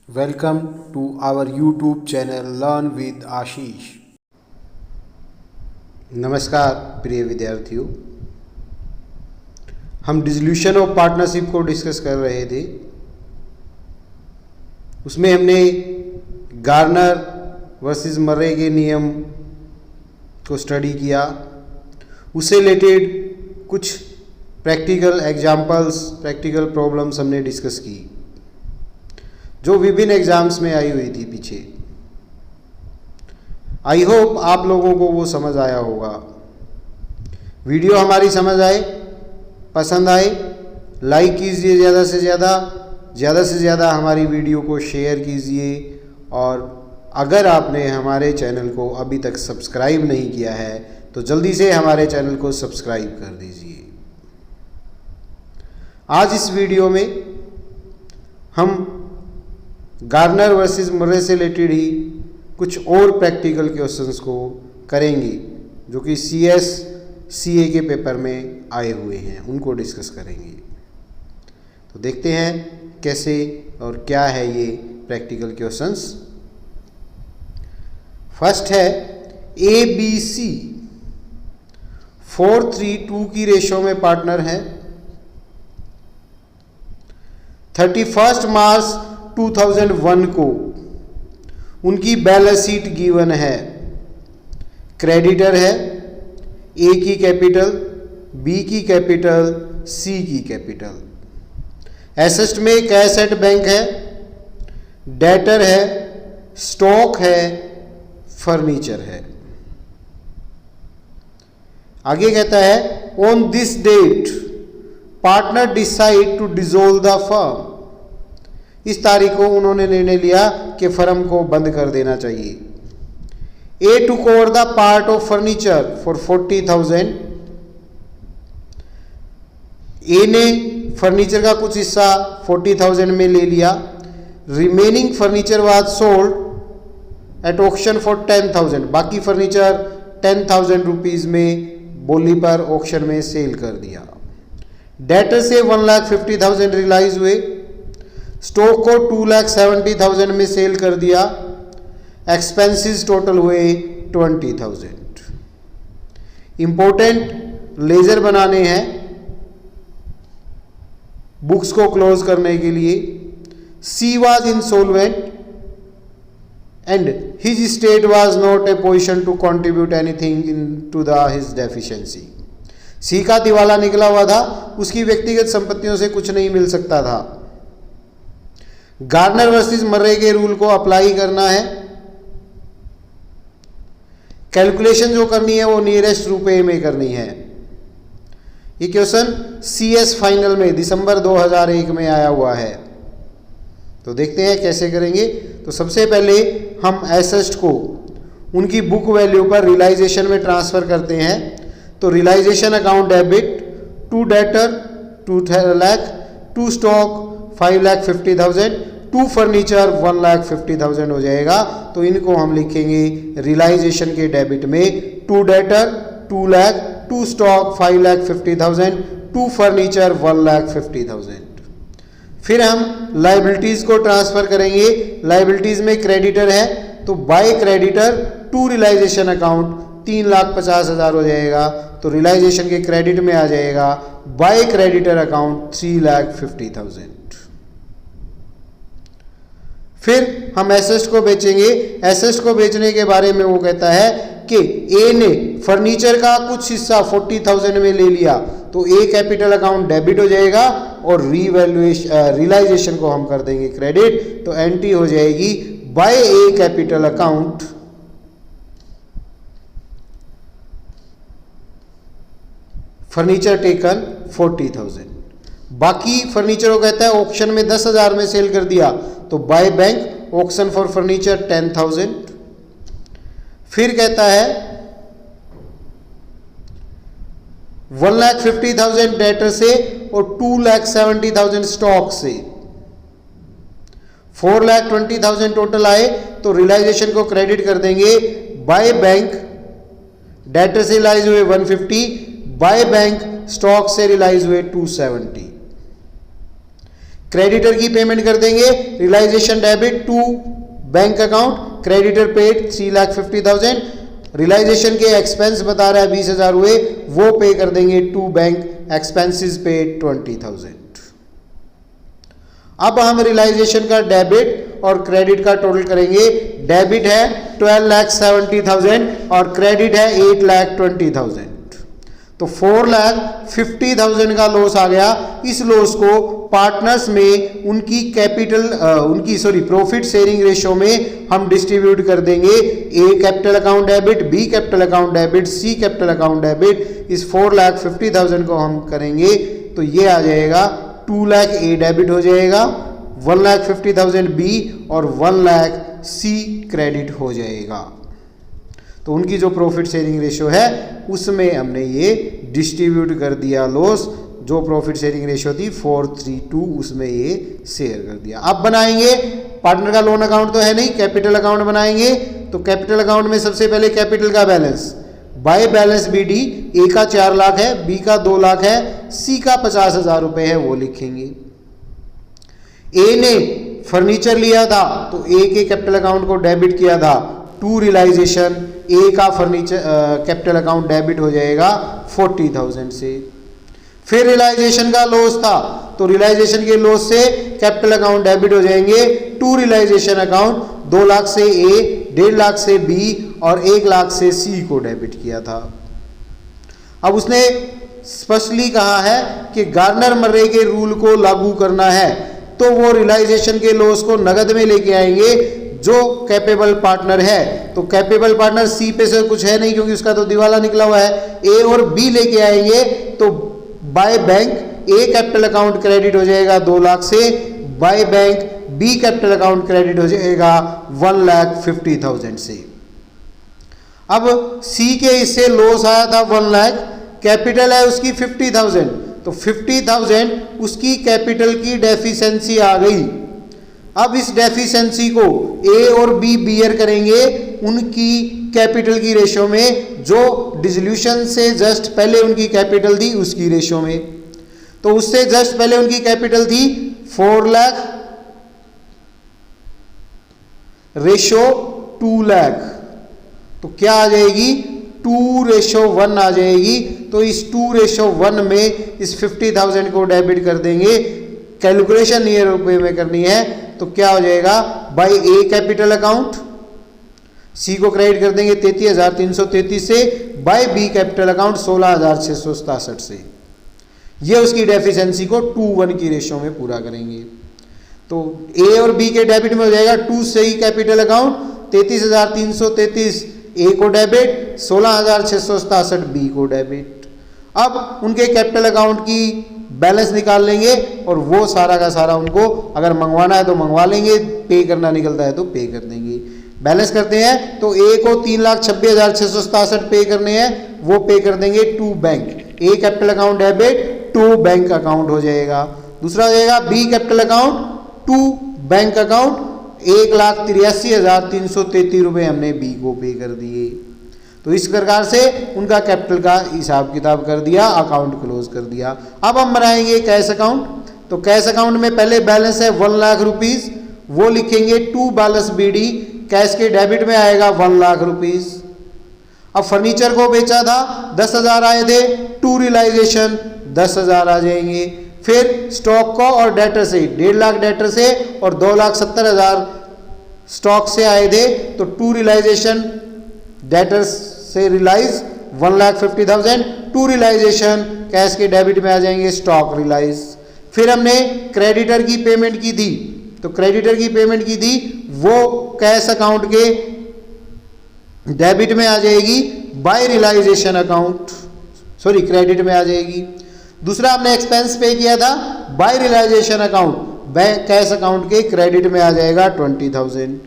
Welcome to our YouTube channel learn with Ashish. नमस्कार प्रिय विद्यार्थियों, हम डिसोल्यूशन ऑफ पार्टनरशिप को डिस्कस कर रहे थे। उसमें हमने गार्नर वर्सेस मर्रे के नियम को स्टडी किया। उससे रिलेटेड कुछ प्रैक्टिकल एग्जाम्पल्स, प्रैक्टिकल प्रॉब्लम्स हमने डिस्कस की जो विभिन्न एग्जाम्स में आई हुई थी पीछे। आई होप आप लोगों को वो समझ आया होगा। वीडियो हमारी समझ आए, पसंद आए, लाइक कीजिए ज़्यादा से ज़्यादा हमारी वीडियो को शेयर कीजिए। और अगर आपने हमारे चैनल को अभी तक सब्सक्राइब नहीं किया है तो जल्दी से हमारे चैनल को सब्सक्राइब कर दीजिए। आज इस वीडियो में हम गार्नर वर्सेस मर्रे से रिलेटेड ही कुछ और प्रैक्टिकल क्वेश्चंस को करेंगे जो कि CA के पेपर में आए हुए हैं, उनको डिस्कस करेंगे। तो देखते हैं कैसे और क्या है ये प्रैक्टिकल क्वेश्चंस। फर्स्ट है ABC 4:3:2 की रेशो में पार्टनर है। 31 मार्च 2001 को उनकी बैलेंस शीट गिवन है। क्रेडिटर है A की कैपिटल, B की कैपिटल, C की कैपिटल। एसेट में कैश एट बैंक है, डेटर है, स्टॉक है, फर्नीचर है। आगे कहता है on this date partner decide to dissolve the firm. इस तारीख को उन्होंने निर्णय लिया कि फर्म को बंद कर देना चाहिए। A took over the part of furniture for 40,000। A ने फर्नीचर का कुछ हिस्सा 40,000 में ले लिया। Remaining furniture was sold at auction for 10,000। बाकी फर्नीचर 10,000 रुपीज में बोली पर ऑक्शन में सेल कर दिया। डेटर से 1,50,000 रियलाइज हुए। स्टॉक को 2,70,000 में सेल कर दिया। एक्सपेंसेस टोटल हुए 20,000। इंपॉर्टेंट लेजर बनाने हैं बुक्स को क्लोज करने के लिए। C was insolvent and his estate was not a position to contribute anything into his deficiency। C का दिवाला निकला हुआ था, उसकी व्यक्तिगत संपत्तियों से कुछ नहीं मिल सकता था। गार्नर वर्सेस मर्रे के रूल को अप्लाई करना है। कैलकुलेशन जो करनी है वो नियरेस्ट रुपए में करनी है। ये क्वेश्चन CS फाइनल में दिसंबर 2001 में आया हुआ है। तो देखते हैं कैसे करेंगे। तो सबसे पहले हम एसेट को उनकी बुक वैल्यू पर रियलाइजेशन में ट्रांसफर करते हैं। तो realisation account debit, to debtor 2 lakh, to stock 5,50,000, to furniture 1,50,000 हो जाएगा। तो इनको हम लिखेंगे रियलाइजेशन के डेबिट में to debtor 2 lakh, to stock 5,50,000, to furniture 1,50,000। फिर हम लाइबिलिटीज को ट्रांसफर करेंगे। लाइबिलिटीज में क्रेडिटर है तो by creditor to realisation account 3,50,000 हो जाएगा। तो रियलाइजेशन के क्रेडिट में आ जाएगा बाय क्रेडिटर अकाउंट 3,50,000। फिर हम एसेट को बेचेंगे। एसेट को बेचने के बारे में वो कहता है कि A ने फर्नीचर का कुछ हिस्सा 40,000 में ले लिया तो A कैपिटल अकाउंट डेबिट हो जाएगा और रियलाइजेशन को हम कर देंगे क्रेडिट। तो एंट्री हो जाएगी by A capital account furniture taken 40,000। बाकी फर्नीचर को कहता है ऑक्शन में 10,000 में सेल कर दिया तो by bank auction for furniture 10,000। फिर कहता है 1,50,000 डेटर से और 2,70,000 स्टॉक से। 4,20,000 टोटल आए तो रियलाइजेशन को क्रेडिट कर देंगे बाय बैंक। डेटर से रियलाइज हुए 150, बाय बैंक स्टॉक से रियलाइज हुए 270। क्रेडिटर की पेमेंट कर देंगे, realisation debit to bank account, creditor paid 3,50,000, realisation के एक्सपेंस बता रहा है 20,000 हुए, वो पे कर देंगे टू बैंक, एक्सपेंसेस पेड 20,000। अब हम रियलाइजेशन का डेबिट और क्रेडिट का टोटल करेंगे। डेबिट है 12,70,000 और क्रेडिट है 8,20,000, तो 4,50,000 का लॉस आ गया। इस लॉस को पार्टनर्स में उनकी प्रॉफिट शेयरिंग रेशो में हम डिस्ट्रीब्यूट कर देंगे। A capital account debit, B capital account debit, C capital account debit. इस 4,50,000 को हम करेंगे तो ये आ जाएगा 2 लाख ए डेबिट हो जाएगा, 1,50,000 बी और 1 लाख सी क्रेडिट हो जाएगा। तो उनकी जो प्रॉफिट शेयरिंग रेशो है उसमें हमने ये डिस्ट्रीब्यूट कर दिया लॉस। जो प्रॉफिट शेयरिंग रेशो थी 432, उसमें ये शेयर कर दिया। अब बनाएंगे, पार्टनर का लोन अकाउंट तो है नहीं, कैपिटल अकाउंट बनाएंगे। तो कैपिटल अकाउंट में सबसे पहले कैपिटल का बैलेंस बाय बैलेंस बीडी, ए का 4 लाख है, बी का 2 लाख है, सी का 50,000 रुपए है, वो लिखेंगे। ए ने फर्नीचर लिया था तो ए के कैपिटल अकाउंट को डेबिट किया था, टू रियलाइजेशन, ए का फर्नीचर कैपिटल अकाउंट डेबिट हो जाएगा 40,000 से। फिर रियलाइजेशन का लॉस था तो रियलाइजेशन के लॉस से कैपिटल अकाउंट डेबिट हो जाएंगे, टू रियलाइजेशन अकाउंट, 2 लाख से ए, 1.5 लाख से बी और 1 लाख से सी को डेबिट किया था। अब उसने स्पष्टली कहा है कि गार्नर मर्रे के रूल को लागू करना है, तो वो रियलाइजेशन के लॉस को नगद में लेके आएंगे जो कैपेबल पार्टनर है। तो कैपेबल पार्टनर सी पे से कुछ है नहीं क्योंकि उसका तो दिवाला निकला हुआ है। ए और बी लेके आएंगे तो by bank A capital account credit हो जाएगा 2 लाख से, by bank B capital account credit हो जाएगा 1,50,000 से। अब सी के इससे लॉस आया था 1 लाख, कैपिटल है उसकी 50,000, तो 50,000 उसकी कैपिटल की डेफिशिएंसी आ गई। अब इस डेफिशिएंसी को ए और बी बियर करेंगे उनकी कैपिटल की रेशो में, जो डिसोल्यूशन से जस्ट पहले उनकी कैपिटल थी उसकी रेशो में। तो उससे जस्ट पहले उनकी कैपिटल थी 4 लाख, रेशो 2 लाख, तो क्या आ जाएगी 2:1 आ जाएगी। तो इस 2:1 में इस 50,000 को डेबिट कर देंगे। कैलकुलेशन नियर रुपए में करनी है तो क्या हो जाएगा, बाय ए कैपिटल अकाउंट, सी को क्रेडिट कर देंगे 33,333 से, बाय बी कैपिटल अकाउंट 16,667 से। ये उसकी डेफिशिएंसी को 2:1 की रेशो में पूरा करेंगे। तो ए और बी के डेबिट में हो जाएगा 2 से ही कैपिटल अकाउंट 33,333 ए को डेबिट, 16,667 बी को डेबिट। अब उनके कैपिटल अकाउंट की बैलेंस निकाल लेंगे और वो सारा का सारा उनको अगर मंगवाना है तो मंगवा लेंगे, पे करना निकलता है तो पे कर देंगे। बैलेंस करते हैं तो ए को 3,26,667 पे करने हैं, वो पे कर देंगे to bank, A capital account debit to bank account हो जाएगा। दूसरा हो जाएगा B capital account to bank account, 1,83,333 रुपये हमने बी को पे कर दिए। तो इस प्रकार से उनका कैपिटल का हिसाब किताब कर दिया, अकाउंट क्लोज कर दिया। अब हम बनाएंगे कैश अकाउंट। तो कैश अकाउंट में पहले बैलेंस है 1 लाख रुपीज, वो लिखेंगे टू बैलेंस बीडी, कैश के डेबिट में आएगा 1 लाख रुपीज। अब फर्नीचर को बेचा था 10,000 आए थे, टू रियलाइजेशन 10,000 आ जाएंगे। फिर स्टॉक को और डेटर से 1.5 लाख डेटर से और 2,70,000 स्टॉक से आए थे, तो टू रियलाइजेशन डेटर से रियलाइज 1,50,000, टू रियलाइजेशन कैश के डेबिट में आ जाएंगे स्टॉक रियलाइज। फिर हमने क्रेडिटर की पेमेंट की थी, तो क्रेडिटर की पेमेंट की थी वो कैश अकाउंट के डेबिट में आ जाएगी, by realisation account sorry credit में आ जाएगी। दूसरा हमने एक्सपेंस पे किया था by realisation account, bank cash account के क्रेडिट में आ जाएगा 20,000।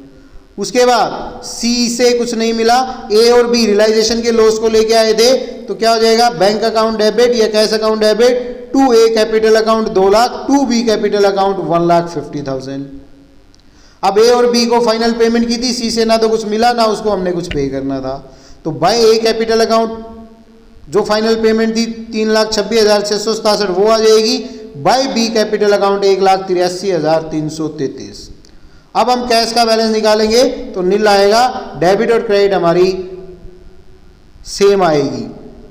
उसके बाद सी से कुछ नहीं मिला, ए और बी रियलाइजेशन के लॉस को लेके आए थे, तो क्या हो जाएगा बैंक अकाउंट डेबिट या cash account debit to A capital account 2 lakh, to B capital account 1,50,000। अब ए और बी को फाइनल पेमेंट की थी, सी से ना तो कुछ मिला ना उसको हमने कुछ पे करना था, तो बाय ए कैपिटल अकाउंट जो फाइनल पेमेंट थी 3,26,667 वो आ जाएगी, बाय बी कैपिटल अकाउंट 1,83,333। अब हम कैश का बैलेंस निकालेंगे तो नील आएगा, डेबिट और क्रेडिट हमारी सेम आएगी,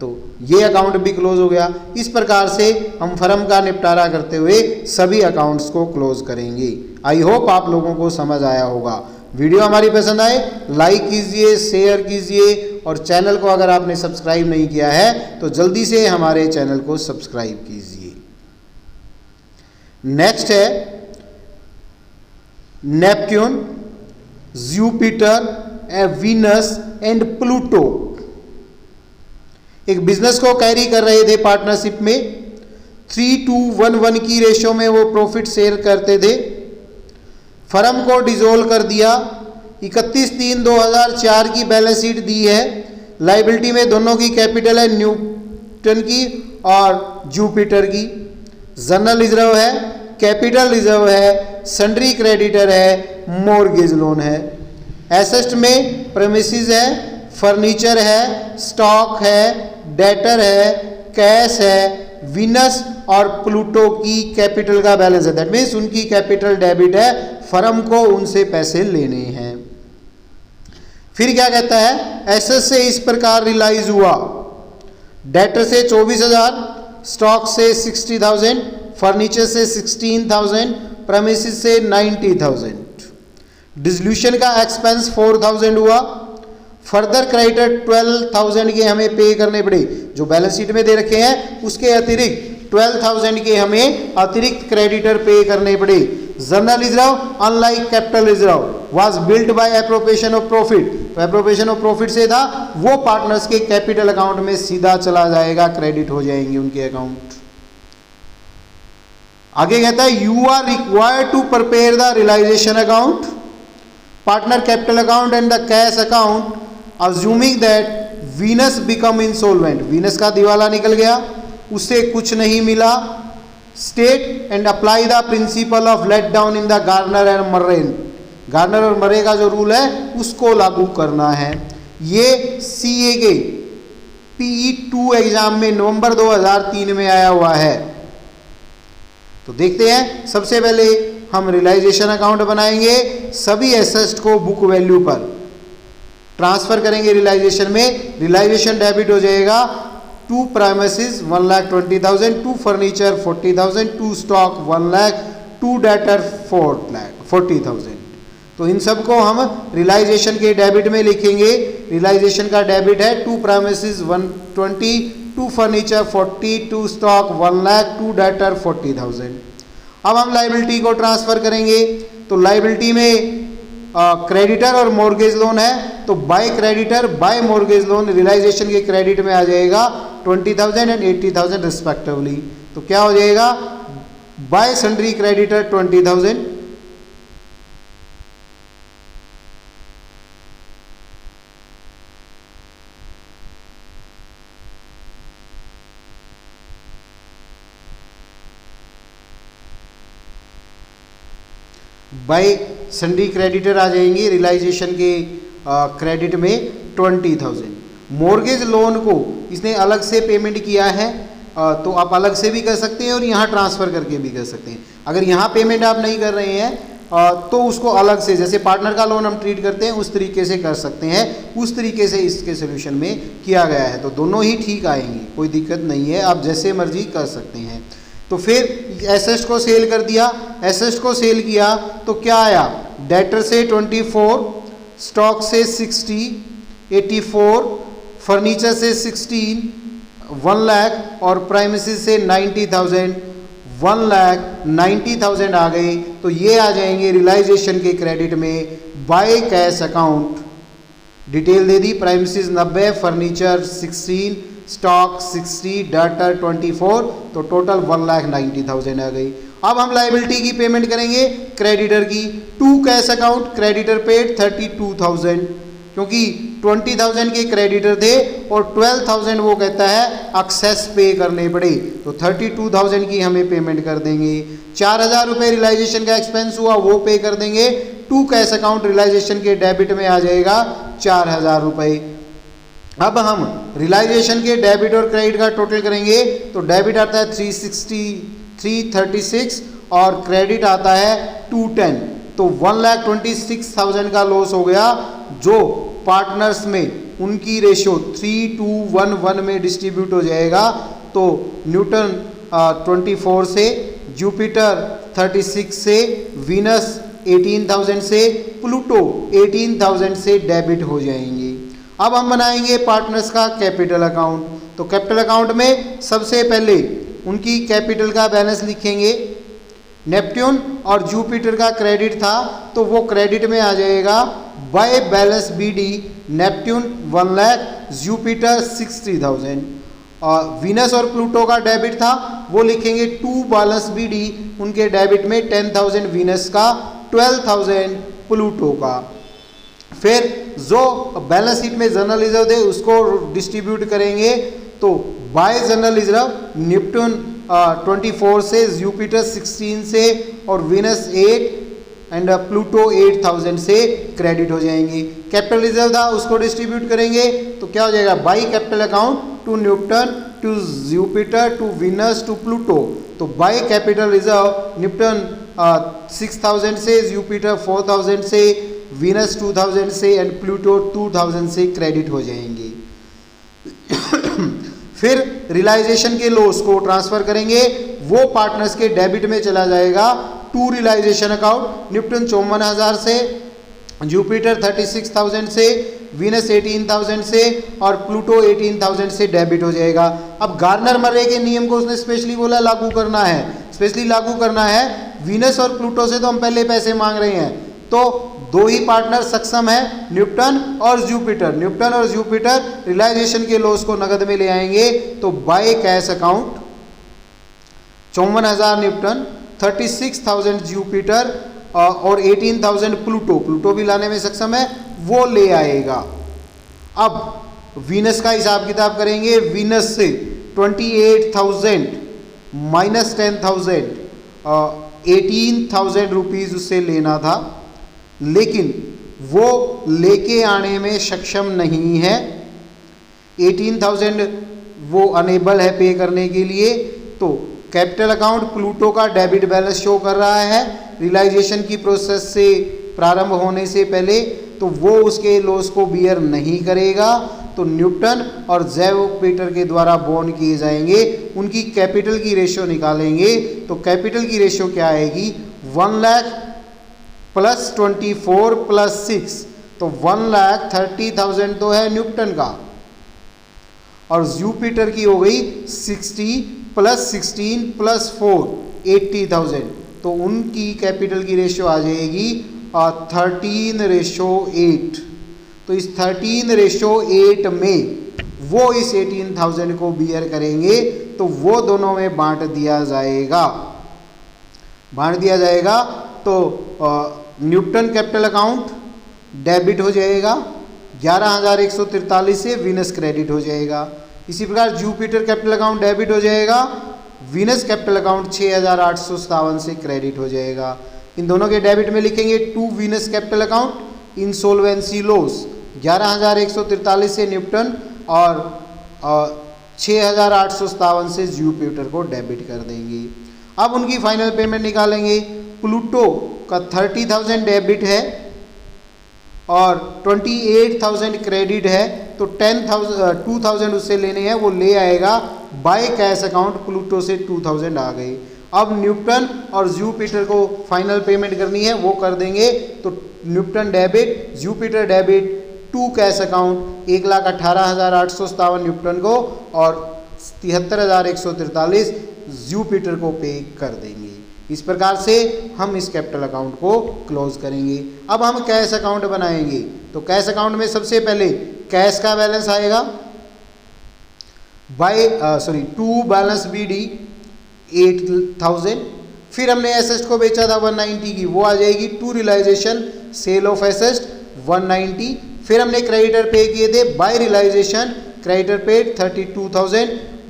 तो ये अकाउंट भी क्लोज हो गया। इस प्रकार से हम फर्म का निपटारा करते हुए सभी अकाउंट्स को क्लोज करेंगे। आई होप आप लोगों को समझ आया होगा। वीडियो हमारी पसंद आए लाइक कीजिए, शेयर कीजिए और चैनल को अगर आपने सब्सक्राइब नहीं किया है तो जल्दी से हमारे चैनल को सब्सक्राइब कीजिए। नेक्स्ट है Neptune, Jupiter, Venus and Pluto एक बिजनेस को कैरी कर रहे थे पार्टनरशिप में। 3:1 की रेशियो में वो प्रॉफिट शेयर करते थे। फर्म को डिसॉल्व कर दिया। 31/3/2004 की बैलेंस शीट दी है। लाइबिलिटी में दोनों की कैपिटल है, न्यूटन की और जुपिटर की। जनरल रिजर्व है, कैपिटल रिजर्व है, सन्ड्री क्रेडिटर है, मॉर्गेज लोन है। एसेट में प्रेमिसेस है, फर्नीचर है, स्टॉक है, डेटर है, कैश है, वीनस और प्लूटो की कैपिटल का बैलेंस है। दैट मीन्स उनकी कैपिटल डेबिट है, फर्म को उनसे पैसे लेने हैं। फिर क्या कहता है, एसेट से इस प्रकार रियलाइज हुआ, डेटर से 24,000, स्टॉक से 60,000, फर्नीचर से 16,000, प्रेमिसेस से 90,000। डिसोल्यूशन का एक्सपेंस 4,000 हुआ। फर्दर क्रेडिटर 12,000 के हमें पे करने पड़े, जो बैलेंस शीट में दे रखे हैं उसके अतिरिक्त 12,000 के हमें अतिरिक्त क्रेडिटर पे करने पड़े। General reserve unlike capital reserve was built by appropriation of profit, तो एप्रोप्रिएशन ऑफ प्रॉफिट से था वो पार्टनर्स के कैपिटल अकाउंट में सीधा चला जाएगा, क्रेडिट हो जाएंगे उनके अकाउंट। आगे कहता है you are required to prepare the realisation account, partner capital account and the cash account assuming that Venus become insolvent. Venus का दिवाला निकल गया, उसे कुछ नहीं मिला। State and apply the principle of laid down in the Garner and Murray. Garner और Murray का जो रूल है उसको लागू करना है। ये सीए के PE2 एग्जाम में नवंबर 2003 में आया हुआ है। तो देखते हैं, सबसे पहले हम रियलाइजेशन अकाउंट बनाएंगे, सभी एसेट्स को बुक वैल्यू पर ट्रांसफर करेंगे। रियलाइजेशन में रियलाइजेशन डेबिट हो जाएगा to premises 1,20,000, to furniture 40,000, to stock 1 lakh, to debtor 40,000। तो इन सब को हम रियलाइजेशन के डेबिट में लिखेंगे। रियलाइजेशन का डेबिट है to premises 120, to furniture 40, to stock 1 lakh, to debtor 40,000। अब हम लाइबिलिटी को ट्रांसफर करेंगे, तो लाइबिलिटी में क्रेडिटर और मॉर्गेज लोन है, तो by creditor by mortgage loan realisation के क्रेडिट में आ जाएगा 20,000 एंड 80,000 रिस्पेक्टिवली। तो क्या हो जाएगा, by sundry creditor 20,000, by sundry creditor आ जाएंगे रियलाइजेशन के क्रेडिट में 20,000। मॉर्गेज लोन को इसने अलग से पेमेंट किया है, तो आप अलग से भी कर सकते हैं और यहाँ ट्रांसफ़र करके भी कर सकते हैं। अगर यहाँ पेमेंट आप नहीं कर रहे हैं तो उसको अलग से, जैसे पार्टनर का लोन हम ट्रीट करते हैं उस तरीके से कर सकते हैं। उस तरीके से इसके सोल्यूशन में किया गया है, तो दोनों ही ठीक आएंगे, कोई दिक्कत नहीं है, आप जैसे मर्जी कर सकते हैं। तो फिर एसेट को सेल कर दिया, एसेट को सेल किया तो क्या आया, डेटर से 24, स्टॉक से 60, 84, फर्नीचर से 16, 1 लाख और प्रेमिसेस से 90,000, 1,90,000 आ गई। तो ये आ जाएंगे रियलाइजेशन के क्रेडिट में by cash account. Detail they the, premises 90, furniture 16, stock 60, debtor 24, तो टोटल 1,90,000 आ गई। अब हम लाइबिलिटी की पेमेंट करेंगे क्रेडिटर की। To cash account creditor paid 32,000, क्योंकि 20,000 के क्रेडिटर थे और 12,000 वो कहता है एक्सेस पे करने पड़े, तो 32,000 की हमें पेमेंट कर देंगे। 4,000 रुपये रियलाइजेशन का एक्सपेंस हुआ वो पे कर देंगे। टू कैश अकाउंट रियलाइजेशन के डेबिट में आ जाएगा 4,000 रुपये। अब हम रियलाइजेशन के डेबिट और क्रेडिट का टोटल करेंगे, तो डेबिट आता है 360 336 और क्रेडिट आता है 210, तो 1,26,000 का लॉस हो गया, जो पार्टनर्स में उनकी रेशियो 3:1 में डिस्ट्रीब्यूट हो जाएगा। तो न्यूटन 24 से, जुपिटर 36 से, वीनस 18,000 से, प्लूटो 18,000 से डेबिट हो जाएंगे। अब हम बनाएंगे पार्टनर्स का कैपिटल अकाउंट। तो कैपिटल अकाउंट में सबसे पहले उनकी कैपिटल का बैलेंस लिखेंगे। नेपट्यून और जुपिटर का क्रेडिट था तो वो क्रेडिट में आ जाएगा by balance BD, Neptune 1 lakh, Jupiter 60,000। और वीनस और प्लूटो का डेबिट था वो लिखेंगे टू बैलेंस बीडी, उनके डेबिट में 10,000 वीनस का, 12,000 प्लूटो का। फिर जो बैलेंस शीट में जनरल रिजर्व थे उसको डिस्ट्रीब्यूट करेंगे। तो बाय जनरल रिजर्व नेपट्यून 24 से, जुपिटर 16 से और वीनस 8 एंड प्लूटो 8,000 से क्रेडिट हो जाएंगे। कैपिटल रिजर्व था उसको डिस्ट्रीब्यूट करेंगे तो क्या हो जाएगा, by capital account to Newton, to Jupiter, to Venus, to Pluto. तो बाई कैपिटल रिजर्व न्यूटन 6,000 से, जुपिटर 4,000 से, वीनस 2,000 से एंड प्लूटो 2,000 से क्रेडिट हो जाएंगे। फिर रियलाइजेशन के लॉस को ट्रांसफर करेंगे, वो पार्टनर्स के डेबिट में चला जाएगा टू रियलाइजेशन अकाउंट। न्यूटन 54,000 से, जुपिटर 36,000 से, वीनस 18,000 से और प्लूटो 18,000 से डेबिट हो जाएगा। अब गार्नर मर्रे के नियम को उसने स्पेशली बोला लागू करना है, स्पेशली लागू करना है। वीनस और प्लूटो से तो हम पहले पैसे मांग रहे हैं, तो दो ही पार्टनर सक्षम है, न्यूटन और जुपिटर। न्यूटन और जुपिटर रियलाइजेशन के लॉस को नगद में ले आएंगे। तो by cash account 54,000 Newton, 36,000 Jupiter और 18,000 प्लूटो, प्लूटो भी लाने में सक्षम है, वो ले आएगा। अब वीनस का हिसाब किताब करेंगे। वीनस से 28,000 माइनस 10,000, 18,000 रुपीज़ उससे लेना था, लेकिन वो लेके आने में सक्षम नहीं है। 18,000 वो अनेबल है पे करने के लिए। तो कैपिटल अकाउंट प्लूटो का डेबिट बैलेंस शो कर रहा है रियलाइजेशन की प्रोसेस से प्रारंभ होने से पहले, तो वो उसके लॉस को बियर नहीं करेगा। तो न्यूटन और जुपिटर के द्वारा बोन किए जाएंगे, उनकी कैपिटल की रेशियो निकालेंगे। तो कैपिटल की रेशियो क्या आएगी, 1 लाख प्लस 24 प्लस 6, तो 1,30,000 तो है न्यूटन का, और जुपिटर की हो गई 60 प्लस 16 प्लस 4 80,000। तो उनकी कैपिटल की रेशियो आ जाएगी 13:8। तो इस 13:8 में वो इस 18,000 को बियर करेंगे, तो वो दोनों में बांट दिया जाएगा, तो न्यूटन कैपिटल अकाउंट डेबिट हो जाएगा 11,143 से, वीनस क्रेडिट हो जाएगा। इसी प्रकार जुपिटर कैपिटल अकाउंट डेबिट हो जाएगा, वीनस कैपिटल अकाउंट 6,857 से क्रेडिट हो जाएगा। इन दोनों के डेबिट में लिखेंगे to Venus capital account insolvency loss 11,143 से न्यूटन और 6,857 से जुपिटर को डेबिट कर देंगे। अब उनकी फाइनल पेमेंट निकालेंगे। प्लूटो का 30,000 डेबिट है और 28,000 क्रेडिट है, तो 2,000 उससे लेने हैं, वो ले आएगा बाय कैश अकाउंट। प्लूटो से 2,000 आ गए। अब न्यूटन और जुपिटर को फाइनल पेमेंट करनी है, वो कर देंगे। तो Newton debit, Jupiter debit to cash account 1,18,857 Newton को और 73,143 जुपिटर को पे कर देंगे। इस प्रकार से हम इस कैपिटल अकाउंट को क्लोज करेंगे। अब हम कैश अकाउंट बनाएंगे। तो कैश अकाउंट में सबसे पहले कैश का बैलेंस आएगा टू बैलेंस बीडी 8,000। फिर हमने एसेट को बेचा था 190 की, वो आ जाएगी to realisation sale of asset 190। फिर हमने क्रेडिटर पे किए थे by realisation, creditor paid 32,000।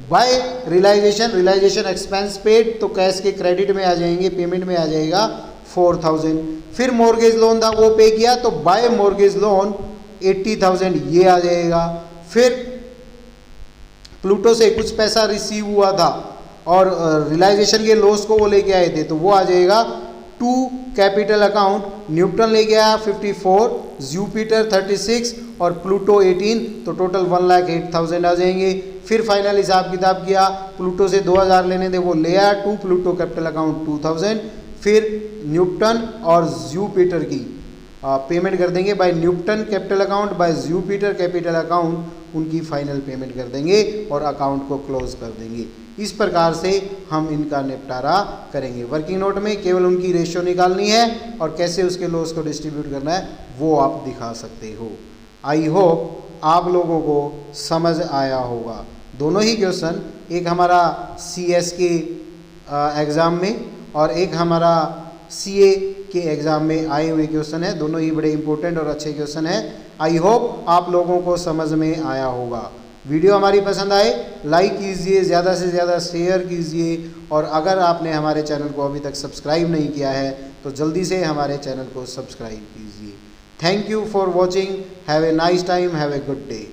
By realisation expense paid, तो कैश के क्रेडिट में आ जाएंगे, पेमेंट में आ जाएगा 4,000। फिर मॉर्गेज लोन था वो पे किया, तो बाय मॉर्गेज लोन 80,000 ये आ जाएगा। फिर प्लूटो से कुछ पैसा रिसीव हुआ था और रियलाइजेशन के लॉस को वो लेके आए थे, तो वो आ जाएगा टू कैपिटल अकाउंट, न्यूटन लेके आया 54, जुपिटर 36 और प्लूटो 18, तो टोटल 1,08,000 आ जाएंगे। फिर फाइनल हिसाब किताब किया, प्लूटो से 2,000 लेने थे, वो ले आया टू प्लूटो कैपिटल अकाउंट 2,000। फिर न्यूटन और जुपिटर की पेमेंट कर देंगे by Newton capital account, by Jupiter capital account, उनकी फाइनल पेमेंट कर देंगे और अकाउंट को क्लोज कर देंगे। इस प्रकार से हम इनका निपटारा करेंगे। वर्किंग नोट में केवल उनकी रेशियो निकालनी है और कैसे उसके लॉस को डिस्ट्रीब्यूट करना है वो आप दिखा सकते हो। आई होप आप लोगों को समझ आया होगा। दोनों ही क्वेश्चन, एक हमारा CS के एग्ज़ाम में और एक हमारा CA के एग्ज़ाम में आए हुए क्वेश्चन है। दोनों ही बड़े इंपॉर्टेंट और अच्छे क्वेश्चन है। आई होप आप लोगों को समझ में आया होगा। वीडियो हमारी पसंद आए लाइक कीजिए, ज़्यादा से ज़्यादा शेयर कीजिए, और अगर आपने हमारे चैनल को अभी तक सब्सक्राइब नहीं किया है तो जल्दी से हमारे चैनल को सब्सक्राइब कीजिए। Thank you for watching. Have a nice time, have a good day.